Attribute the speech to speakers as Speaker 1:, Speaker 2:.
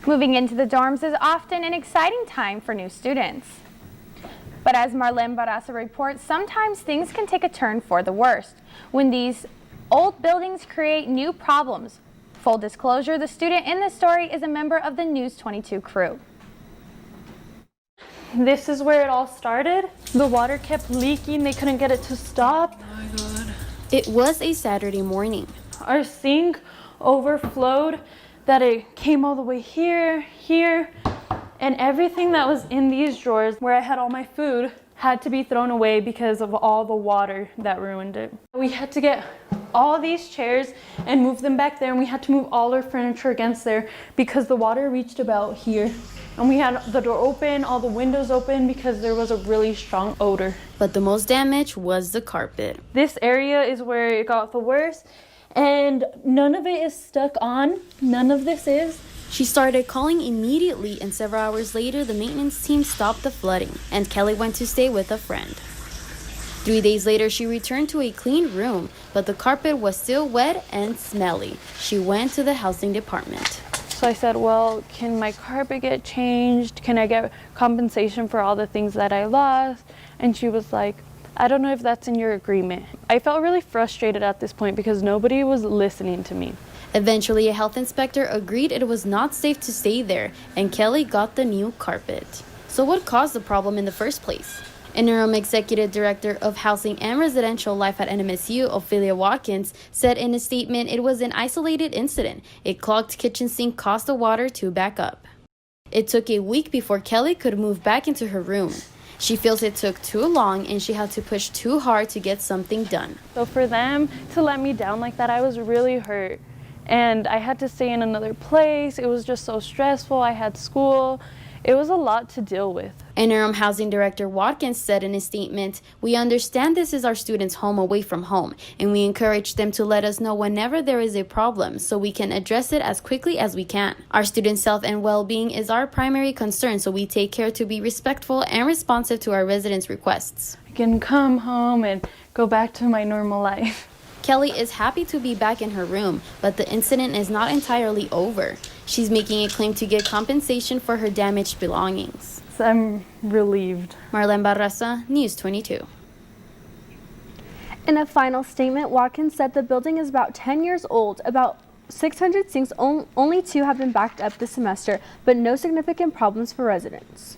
Speaker 1: Moving into the dorms is often an exciting time for new students. But as Marlene Barraza reports, sometimes things can take a turn for the worst when these old buildings create new problems. Full disclosure, the student in this story is a member of the News 22 crew.
Speaker 2: This is where it all started. The water kept leaking, they couldn't get it to stop.
Speaker 3: Oh my God.
Speaker 4: It was a Saturday morning.
Speaker 2: Our sink overflowed, that it came all the way here, and everything that was in these drawers where I had all my food had to be thrown away because of all the water that ruined it. We had to get all these chairs and move them back there, and we had to move all our furniture against there because the water reached about here. And we had the door open, all the windows open because there was a really strong odor.
Speaker 4: But the most damage was the carpet.
Speaker 2: This area is where it got the worst, and none of it is stuck on. None of this is.
Speaker 4: She started calling immediately, and several hours later, the maintenance team stopped the flooding, and Kelly went to stay with a friend. 3 days later, she returned to a clean room, but the carpet was still wet and smelly. She went to the housing department.
Speaker 2: So I said, well, can my carpet get changed? Can I get compensation for all the things that I lost? And she was like, I don't know if that's in your agreement. I felt really frustrated at this point because nobody was listening to me.
Speaker 4: Eventually, a health inspector agreed it was not safe to stay there, and Kelly got the new carpet. So what caused the problem in the first place? Interim Executive Director of Housing and Residential Life at NMSU, Ophelia Watkins, said in a statement it was an isolated incident. A clogged kitchen sink caused the water to back up. It took a week before Kelly could move back into her room. She feels it took too long and she had to push too hard to get something done.
Speaker 2: So for them to let me down like that, I was really hurt. And I had to stay in another place. It was just so stressful. I had school. It was a lot to deal with.
Speaker 4: Interim Housing Director Watkins said in a statement, "We understand this is our students' home away from home, and we encourage them to let us know whenever there is a problem so we can address it as quickly as we can. Our students' health and well-being is our primary concern, so we take care to be respectful and responsive to our residents' requests."
Speaker 2: I can come home and go back to my normal life.
Speaker 4: Kelly is happy to be back in her room, but the incident is not entirely over. She's making a claim to get compensation for her damaged belongings.
Speaker 2: So I'm relieved.
Speaker 4: Marlene Barraza, News 22.
Speaker 1: In a final statement, Watkins said the building is about 10 years old. About 600 sinks, only 2 have been backed up this semester, but no significant problems for residents.